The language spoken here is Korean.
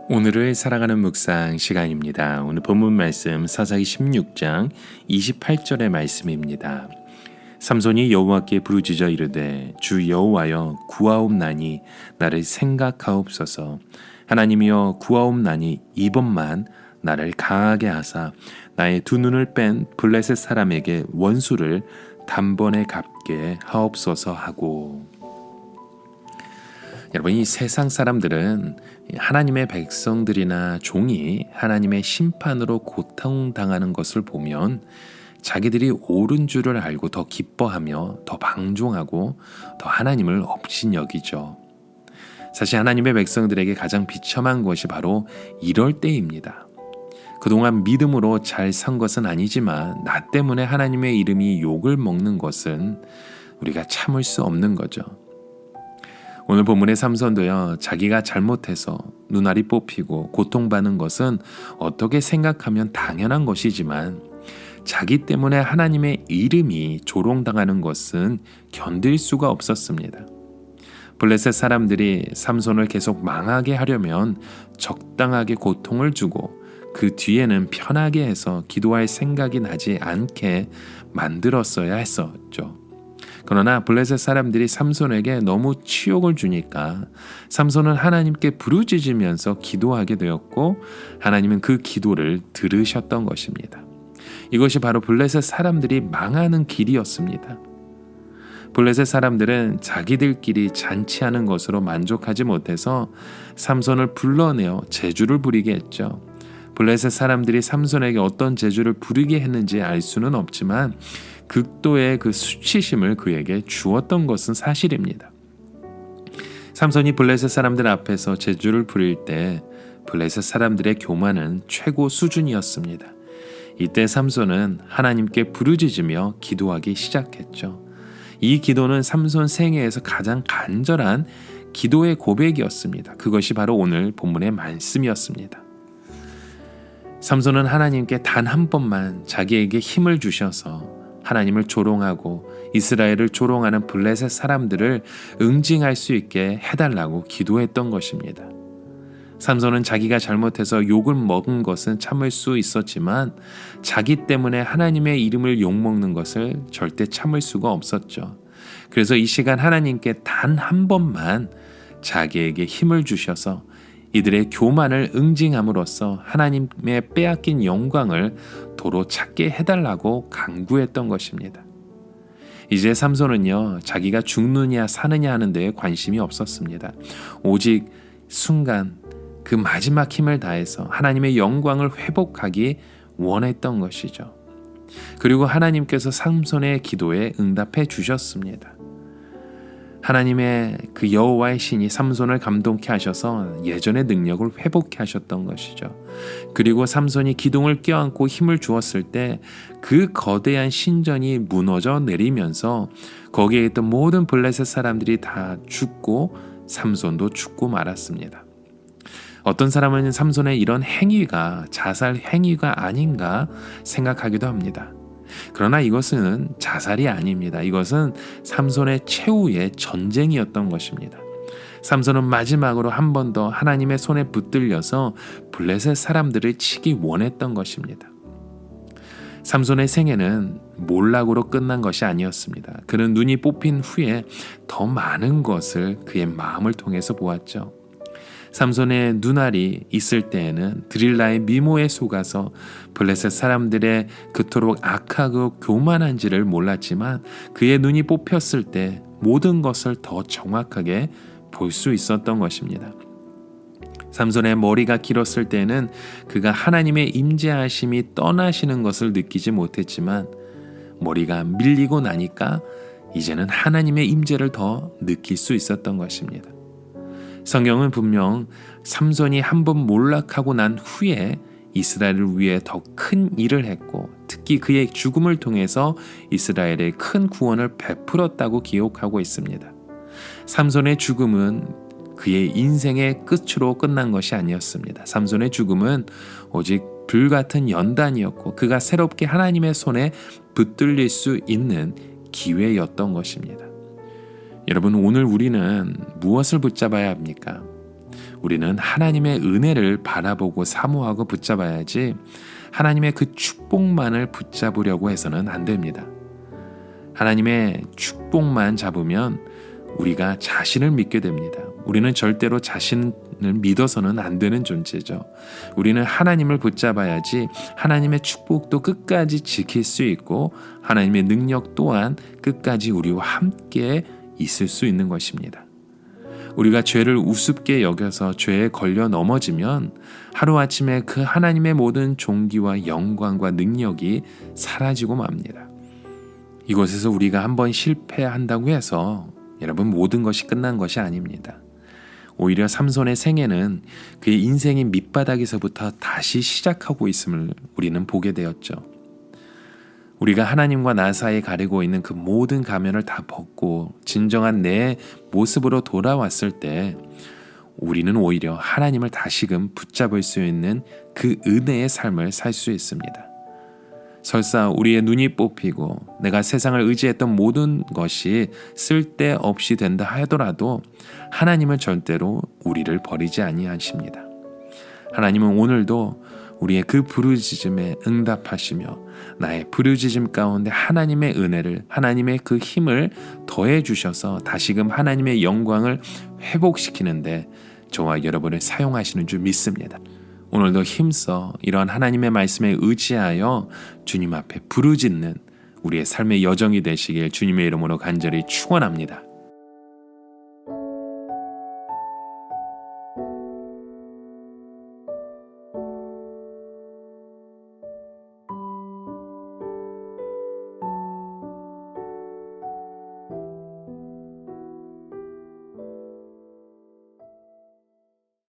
오늘을 살아가는 묵상 시간입니다. 오늘 본문 말씀 사사기 16장 28절의 말씀입니다. 삼손이 여호와께 부르짖어 이르되 주 여호와여 구하옵나니 나를 생각하옵소서. 하나님이여 구하옵나니 이번만 나를 강하게 하사 나의 두 눈을 뺀 블레셋 사람에게 원수를 단번에 갚게 하옵소서 하고. 여러분, 이 세상 사람들은 하나님의 백성들이나 종이 하나님의 심판으로 고통당하는 것을 보면 자기들이 옳은 줄을 알고 더 기뻐하며 더 방종하고 더 하나님을 업신여기죠. 사실 하나님의 백성들에게 가장 비참한 것이 바로 이럴 때입니다. 그동안 믿음으로 잘 산 것은 아니지만 나 때문에 하나님의 이름이 욕을 먹는 것은 우리가 참을 수 없는 거죠. 오늘 본문의 삼손도요, 자기가 잘못해서 눈알이 뽑히고 고통받는 것은 어떻게 생각하면 당연한 것이지만 자기 때문에 하나님의 이름이 조롱당하는 것은 견딜 수가 없었습니다. 블레셋 사람들이 삼손을 계속 망하게 하려면 적당하게 고통을 주고 그 뒤에는 편하게 해서 기도할 생각이 나지 않게 만들었어야 했었죠. 그러나 블레셋 사람들이 삼손에게 너무 치욕을 주니까 삼손은 하나님께 부르짖으면서 기도하게 되었고 하나님은 그 기도를 들으셨던 것입니다. 이것이 바로 블레셋 사람들이 망하는 길이었습니다. 블레셋 사람들은 자기들끼리 잔치하는 것으로 만족하지 못해서 삼손을 불러내어 제주를 부리게 했죠. 블레셋 사람들이 삼손에게 어떤 제주를 부리게 했는지 알 수는 없지만 극도의 그 수치심을 그에게 주었던 것은 사실입니다. 삼손이 블레셋 사람들 앞에서 제주를 부릴 때 블레셋 사람들의 교만은 최고 수준이었습니다. 이때 삼손은 하나님께 부르짖으며 기도하기 시작했죠. 이 기도는 삼손 생애에서 가장 간절한 기도의 고백이었습니다. 그것이 바로 오늘 본문의 말씀이었습니다. 삼손은 하나님께 단 한 번만 자기에게 힘을 주셔서 하나님을 조롱하고 이스라엘을 조롱하는 블레셋 사람들을 응징할 수 있게 해달라고 기도했던 것입니다. 삼손은 자기가 잘못해서 욕을 먹은 것은 참을 수 있었지만 자기 때문에 하나님의 이름을 욕먹는 것을 절대 참을 수가 없었죠. 그래서 이 시간 하나님께 단 한 번만 자기에게 힘을 주셔서 이들의 교만을 응징함으로써 하나님의 빼앗긴 영광을 도로 찾게 해달라고 간구했던 것입니다. 이제 삼손은요, 자기가 죽느냐 사느냐 하는 데에 관심이 없었습니다. 오직 순간 그 마지막 힘을 다해서 하나님의 영광을 회복하기 원했던 것이죠. 그리고 하나님께서 삼손의 기도에 응답해 주셨습니다. 하나님의 그 여호와의 신이 삼손을 감동케 하셔서 예전의 능력을 회복케 하셨던 것이죠. 그리고 삼손이 기둥을 껴안고 힘을 주었을 때 그 거대한 신전이 무너져 내리면서 거기에 있던 모든 블레셋 사람들이 다 죽고 삼손도 죽고 말았습니다. 어떤 사람은 삼손의 이런 행위가 자살 행위가 아닌가 생각하기도 합니다. 그러나 이것은 자살이 아닙니다. 이것은 삼손의 최후의 전쟁이었던 것입니다. 삼손은 마지막으로 한 번 더 하나님의 손에 붙들려서 블레셋 사람들을 치기 원했던 것입니다. 삼손의 생애는 몰락으로 끝난 것이 아니었습니다. 그는 눈이 뽑힌 후에 더 많은 것을 그의 마음을 통해서 보았죠. 삼손의 눈알이 있을 때에는 드릴라의 미모에 속아서 블레셋 사람들의 그토록 악하고 교만한지를 몰랐지만 그의 눈이 뽑혔을 때 모든 것을 더 정확하게 볼 수 있었던 것입니다. 삼손의 머리가 길었을 때는 그가 하나님의 임재하심이 떠나시는 것을 느끼지 못했지만 머리가 밀리고 나니까 이제는 하나님의 임재를 더 느낄 수 있었던 것입니다. 성경은 분명 삼손이 한번 몰락하고 난 후에 이스라엘을 위해 더 큰 일을 했고 특히 그의 죽음을 통해서 이스라엘에 큰 구원을 베풀었다고 기록하고 있습니다. 삼손의 죽음은 그의 인생의 끝으로 끝난 것이 아니었습니다. 삼손의 죽음은 오직 불같은 연단이었고 그가 새롭게 하나님의 손에 붙들릴 수 있는 기회였던 것입니다. 여러분, 오늘 우리는 무엇을 붙잡아야 합니까? 우리는 하나님의 은혜를 바라보고 사모하고 붙잡아야지 하나님의 그 축복만을 붙잡으려고 해서는 안 됩니다. 하나님의 축복만 잡으면 우리가 자신을 믿게 됩니다. 우리는 절대로 자신을 믿어서는 안 되는 존재죠. 우리는 하나님을 붙잡아야지 하나님의 축복도 끝까지 지킬 수 있고 하나님의 능력 또한 끝까지 우리와 함께 있을 수 있는 것입니다. 우리가 죄를 우습게 여겨서 죄에 걸려 넘어지면 하루아침에 그 하나님의 모든 존귀와 영광과 능력이 사라지고 맙니다. 이곳에서 우리가 한번 실패한다고 해서 여러분 모든 것이 끝난 것이 아닙니다. 오히려 삼손의 생애는 그의 인생의 밑바닥에서부터 다시 시작하고 있음을 우리는 보게 되었죠. 우리가 하나님과 나 사이에 가리고 있는 그 모든 가면을 다 벗고 진정한 내 모습으로 돌아왔을 때 우리는 오히려 하나님을 다시금 붙잡을 수 있는 그 은혜의 삶을 살 수 있습니다. 설사 우리의 눈이 뽑히고 내가 세상을 의지했던 모든 것이 쓸데없이 된다 하더라도 하나님은 절대로 우리를 버리지 아니하십니다. 하나님은 오늘도 우리의 그 부르짖음에 응답하시며 나의 부르짖음 가운데 하나님의 은혜를, 하나님의 그 힘을 더해 주셔서 다시금 하나님의 영광을 회복시키는데 저와 여러분을 사용하시는 줄 믿습니다. 오늘도 힘써 이러한 하나님의 말씀에 의지하여 주님 앞에 부르짖는 우리의 삶의 여정이 되시길 주님의 이름으로 간절히 축원합니다.